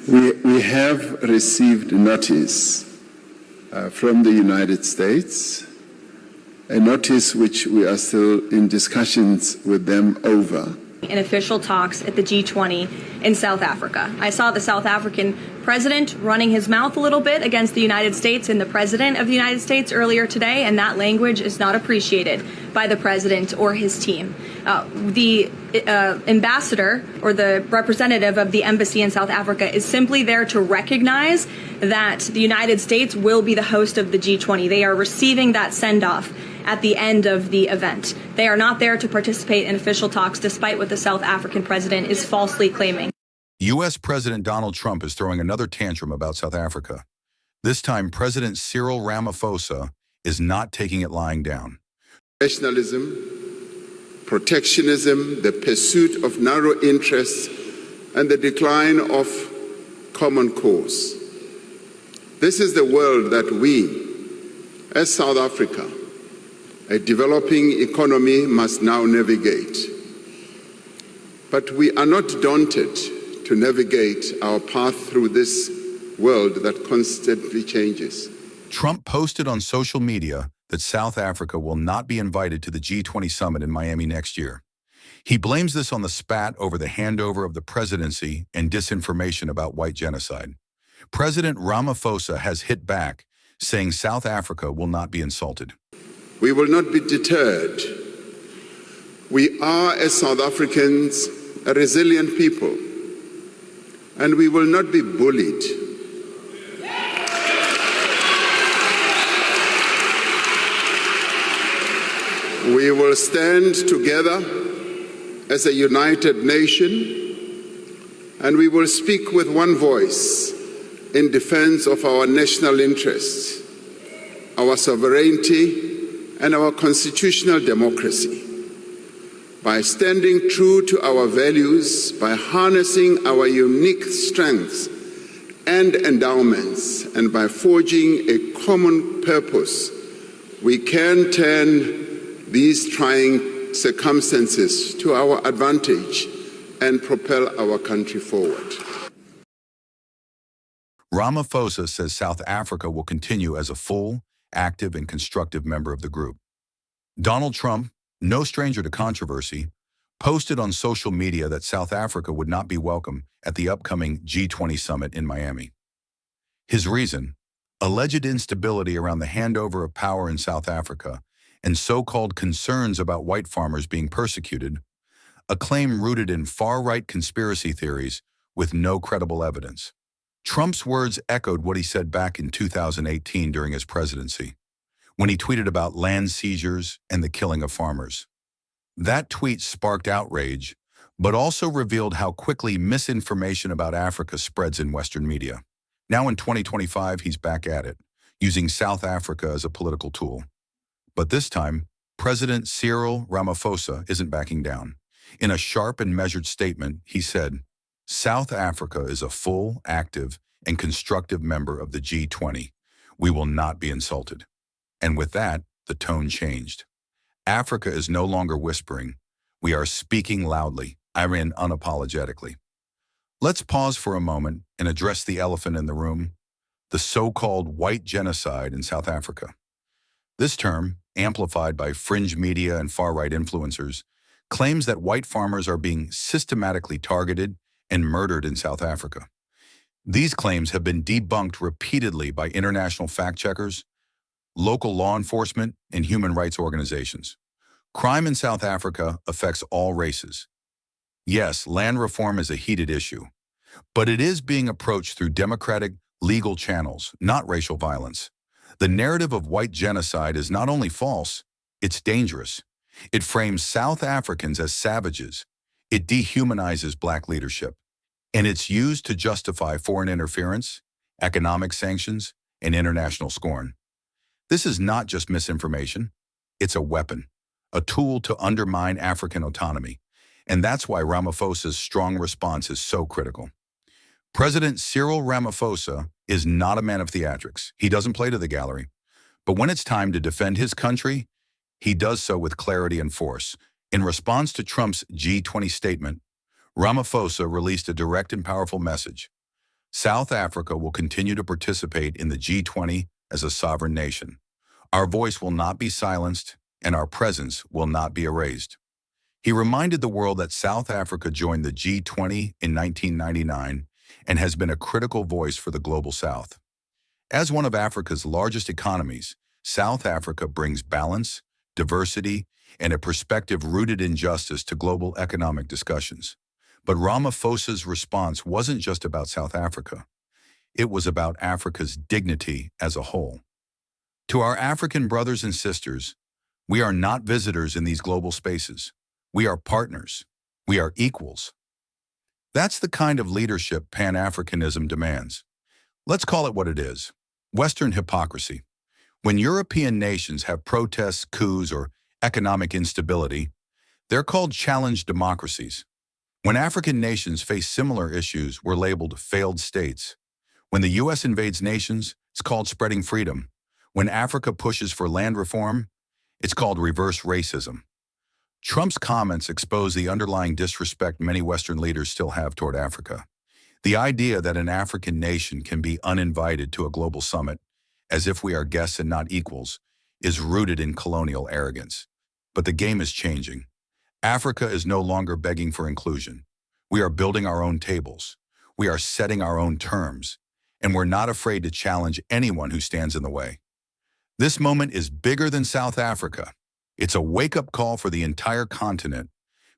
We have received notice from the United States, a notice which we are still in discussions with them over. In official talks at the G20 in South Africa. I saw the South African president running his mouth a little bit against the United States and the president of the United States earlier today, and that language is not appreciated by the president or his team. The ambassador or the representative of the embassy in South Africa is simply there to recognize that the United States will be the host of the G20. They are receiving that send-off at the end of the event. They are not there to participate in official talks, despite what the South African president is falsely claiming. U.S. President Donald Trump is throwing another tantrum about South Africa. This time, President Cyril Ramaphosa is not taking it lying down. Nationalism, protectionism, the pursuit of narrow interests, and the decline of common cause. This is the world that we, as South Africa, a developing economy, must now navigate. But we are not daunted to navigate our path through this world that constantly changes. Trump posted on social media that South Africa will not be invited to the G20 summit in Miami next year. He blames this on the spat over the handover of the presidency and disinformation about white genocide. President Ramaphosa has hit back, saying South Africa will not be insulted. We will not be deterred. We are, as South Africans, a resilient people, and we will not be bullied. We will stand together as a united nation, and we will speak with one voice in defense of our national interests, our sovereignty, and our constitutional democracy. By standing true to our values, by harnessing our unique strengths and endowments, and by forging a common purpose, we can turn these trying circumstances to our advantage and propel our country forward. Ramaphosa says South Africa will continue as a full, active, and constructive member of the group. Donald Trump, no stranger to controversy, posted on social media that South Africa would not be welcome at the upcoming G20 summit in Miami. His reason: alleged instability around the handover of power in South Africa and so-called concerns about white farmers being persecuted, a claim rooted in far-right conspiracy theories with no credible evidence. Trump's words echoed what he said back in 2018 during his presidency, when he tweeted about land seizures and the killing of farmers. That tweet sparked outrage, but also revealed how quickly misinformation about Africa spreads in Western media. Now in 2025, he's back at it, using South Africa as a political tool. But this time, President Cyril Ramaphosa isn't backing down. In a sharp and measured statement, he said, South Africa is a full, active, and constructive member of the G20. We will not be insulted. And with that, the tone changed. Africa is no longer whispering. We are speaking loudly, and unapologetically. Let's pause for a moment and address the elephant in the room, the so-called white genocide in South Africa. This term, amplified by fringe media and far-right influencers, claims that white farmers are being systematically targeted and murdered in South Africa. These claims have been debunked repeatedly by international fact-checkers, local law enforcement, and human rights organizations. Crime in South Africa affects all races. Yes, land reform is a heated issue, but it is being approached through democratic, legal channels, not racial violence. The narrative of white genocide is not only false, it's dangerous. It frames South Africans as savages. It dehumanizes Black leadership. And it's used to justify foreign interference, economic sanctions, and international scorn. This is not just misinformation. It's a weapon, a tool to undermine African autonomy. And that's why Ramaphosa's strong response is so critical. President Cyril Ramaphosa is not a man of theatrics. He doesn't play to the gallery. But when it's time to defend his country, he does so with clarity and force. In response to Trump's G20 statement, Ramaphosa released a direct and powerful message. South Africa will continue to participate in the G20 as a sovereign nation. Our voice will not be silenced, and our presence will not be erased. He reminded the world that South Africa joined the G20 in 1999 and has been a critical voice for the Global South. As one of Africa's largest economies, South Africa brings balance, diversity, and a perspective rooted in justice to global economic discussions. But Ramaphosa's response wasn't just about South Africa. It was about Africa's dignity as a whole. To our African brothers and sisters, we are not visitors in these global spaces. We are partners. We are equals. That's the kind of leadership Pan-Africanism demands. Let's call it what it is: Western hypocrisy. When European nations have protests, coups, or economic instability, they're called challenged democracies. When African nations face similar issues, we're labeled failed states. When the U.S. invades nations, it's called spreading freedom. When Africa pushes for land reform, it's called reverse racism. Trump's comments expose the underlying disrespect many Western leaders still have toward Africa. The idea that an African nation can be uninvited to a global summit, as if we are guests and not equals, is rooted in colonial arrogance. But the game is changing. Africa is no longer begging for inclusion. We are building our own tables. We are setting our own terms, and we're not afraid to challenge anyone who stands in the way. This moment is bigger than South Africa. It's a wake-up call for the entire continent.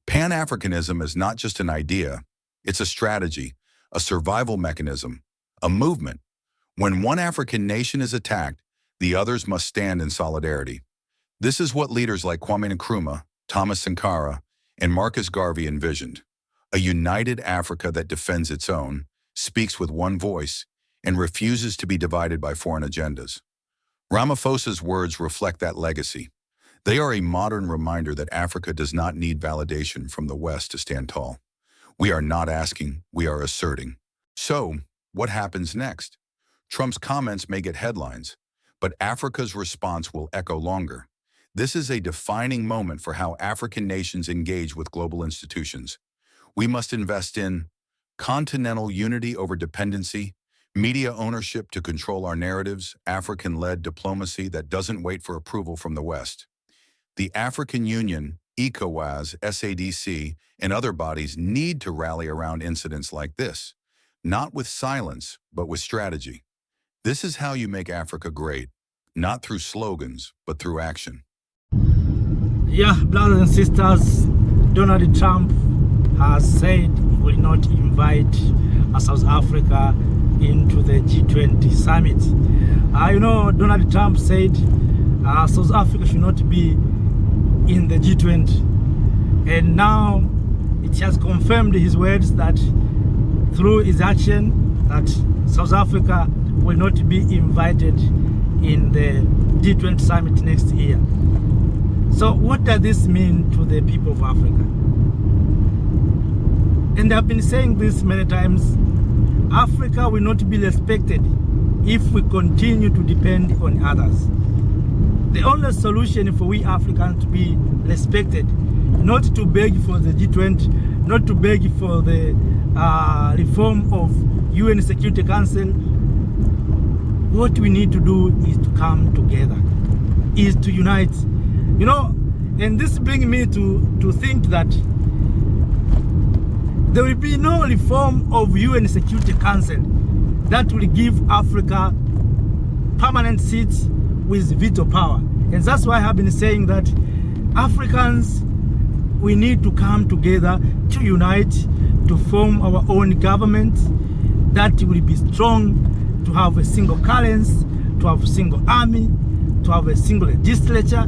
Pan-Africanism is not just an idea. It's a strategy, a survival mechanism, a movement. When one African nation is attacked, the others must stand in solidarity. This is what leaders like Kwame Nkrumah, Thomas Sankara, and Marcus Garvey envisioned: a united Africa that defends its own, speaks with one voice, and refuses to be divided by foreign agendas. Ramaphosa's words reflect that legacy. They are a modern reminder that Africa does not need validation from the West to stand tall. We are not asking, we are asserting. So, what happens next? Trump's comments may get headlines, but Africa's response will echo longer. This is a defining moment for how African nations engage with global institutions. We must invest in continental unity over dependency, media ownership to control our narratives, African-led diplomacy that doesn't wait for approval from the West. The African Union, ECOWAS, SADC, and other bodies need to rally around incidents like this, not with silence, but with strategy. This is how you make Africa great, not through slogans, but through action. Yeah, brothers and sisters, Donald Trump has said he will not invite South Africa into the G20 summit. Donald Trump said South Africa should not be in the G20. And now it has confirmed his words that through his action that South Africa will not be invited in the G20 summit next year. So what does this mean to the people of Africa? And I've been saying this many times, Africa will not be respected if we continue to depend on others. The only solution for we Africans to be respected, not to beg for the G20, not to beg for the reform of UN Security Council. What we need to do is to come together, is to unite. And this brings me to think that there will be no reform of UN Security Council that will give Africa permanent seats with veto power. And that's why I have been saying that Africans, we need to come together to unite, to form our own government that will be strong, to have a single currency, to have a single army, to have a single legislature.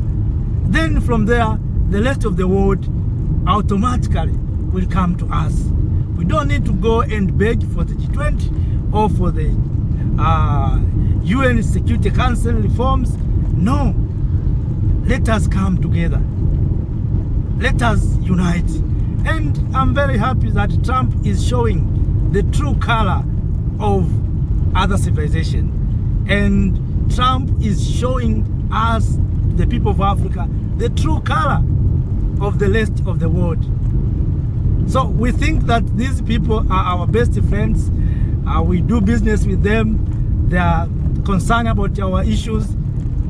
Then from there, the rest of the world automatically will come to us. We don't need to go and beg for the G20 or for the UN Security Council reforms. No, let us come together. Let us unite. And I'm very happy that Trump is showing the true color of other civilization. And Trump is showing us, the people of Africa, the true color of the rest of the world. So we think that these people are our best friends. we do business with them. They are concerned about our issues.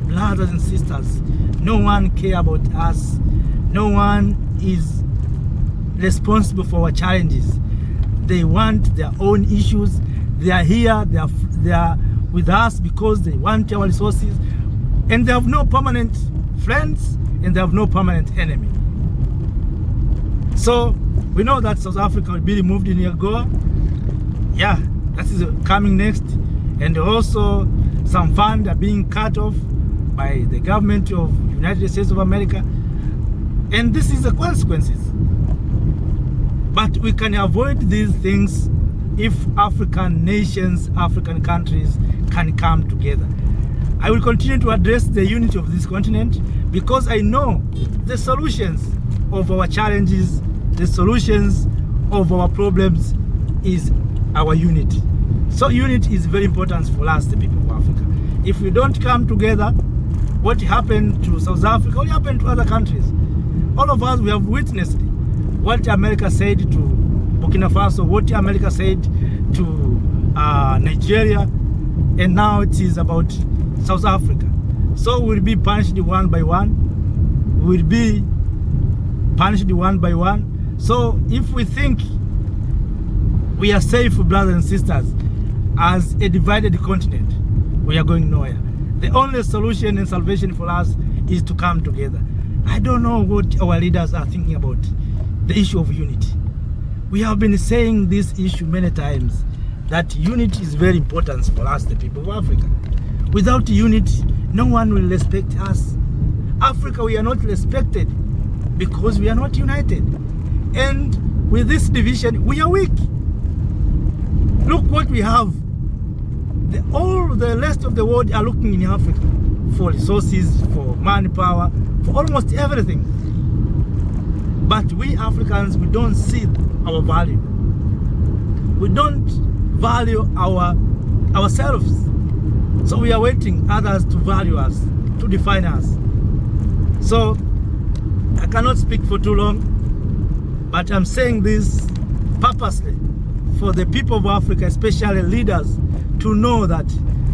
Brothers and sisters, no one cares about us. No one is responsible for our challenges. They want their own issues. They are here, they are with us because they want our resources. And they have no permanent friends and they have no permanent enemy. So we know that South Africa will be removed in AGOA. Yeah, that is coming next. And also some funds are being cut off by the government of the United States of America. And this is the consequences. But we can avoid these things if African nations, African countries can come together. I will continue to address the unity of this continent because I know the solutions of our challenges, the solutions of our problems is our unity. So unity is very important for us, the people of Africa. If we don't come together, what happened to South Africa, what happened to other countries? All of us, we have witnessed what America said to Burkina Faso, what America said to Nigeria, and now it is about South Africa. So we'll be punished one by one. We'll be punished one by one. So if we think we are safe, brothers and sisters, as a divided continent, we are going nowhere. The only solution and salvation for us is to come together. I don't know what our leaders are thinking about the issue of unity. We have been saying this issue many times, that unity is very important for us, the people of Africa. Without unity, no one will respect us. Africa, we are not respected because we are not united. And with this division, we are weak. Look what we have. All the rest of the world are looking in Africa for resources, for manpower, for almost everything. But we Africans, we don't see our value. We don't value ourselves. So we are waiting others to value us, to define us. So I cannot speak for too long, but I'm saying this purposely for the people of Africa, especially leaders, to know that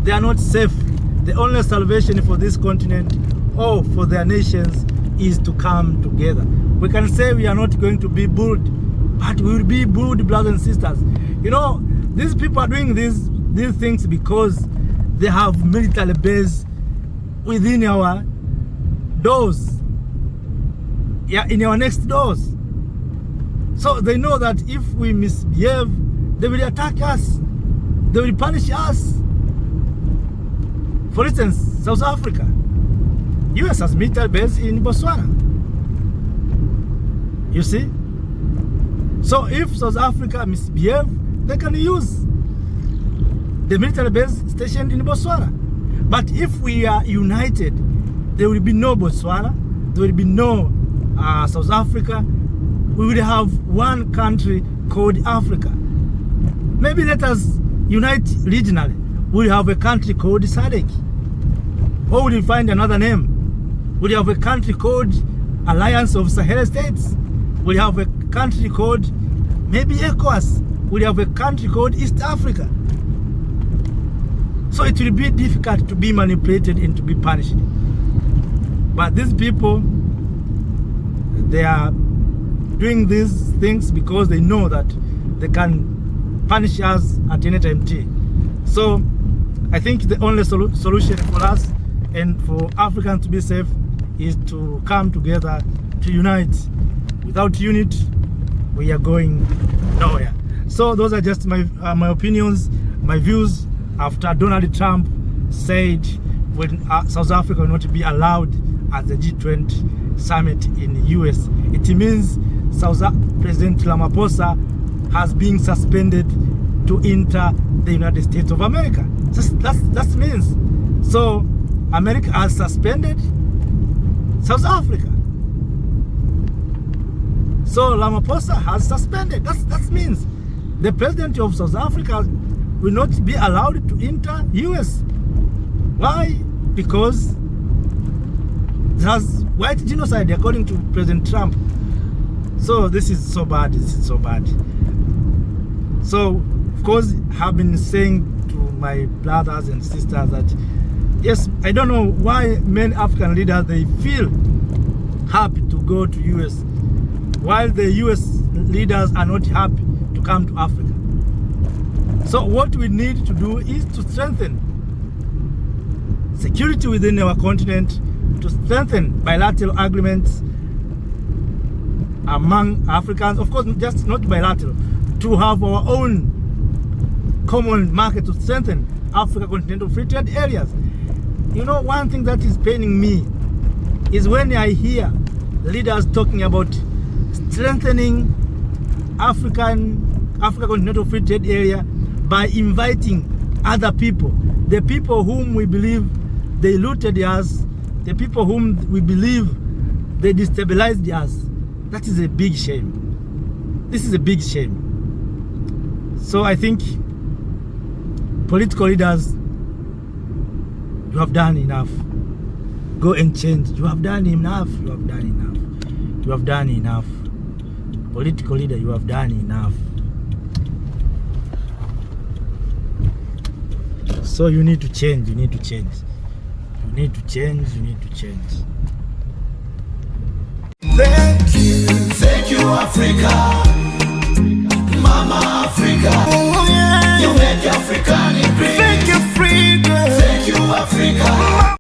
they are not safe. The only salvation for this continent or for their nations is to come together. We can say we are not going to be bullied, but we will be bullied, brothers and sisters. You know, these people are doing these things because they have military base within our doors, yeah, in our next doors. So they know that if we misbehave, they will attack us. They will punish us. For instance, South Africa. US has military base in Botswana. You see? So if South Africa misbehave, they can use the military base stationed in Botswana. But if we are united, there will be no Botswana, there will be no South Africa. We will have one country called Africa. Maybe let us unite regionally. We'll have a country called SADC. Or we'll find another name. We'll have a country called Alliance of Sahel States. We'll have a country called maybe ECOWAS. We'll have a country called East Africa. So it will be difficult to be manipulated and to be punished. But these people, they are doing these things because they know that they can punish us at any time. So I think the only solution for us and for Africans to be safe is to come together, to unite. Without unity, we are going nowhere. So those are just my opinions, my views after Donald Trump said when South Africa will not be allowed at the G20 summit in the US. It means President Ramaphosa has been suspended to enter the United States of America. That means. So America has suspended South Africa. So Ramaphosa has suspended. That means the president of South Africa will not be allowed to enter US. Why? Because there's white genocide according to President Trump. So this is so bad. This is so bad. So Of course, have been saying to my brothers and sisters that, yes, I don't know why many African leaders, they feel happy to go to US, while the US leaders are not happy to come to Africa. So what we need to do is to strengthen security within our continent, to strengthen bilateral agreements among Africans, of course, just not bilateral, to have our own common market, to strengthen Africa continental free trade areas. You know, one thing that is paining me is when I hear leaders talking about strengthening Africa continental free trade area by inviting other people, the people whom we believe they looted us, the people whom we believe they destabilized us. That is a big shame. This is a big shame. So I think political leaders, you have done enough. Go and change. You have done enough. You have done enough. You have done enough. Political leader, you have done enough. So you need to change. You need to change. You need to change. You need to change. Thank you, Africa, Mama Africa. Oh, yeah. You make Africa great. Thank you, freedom. Thank you, Africa.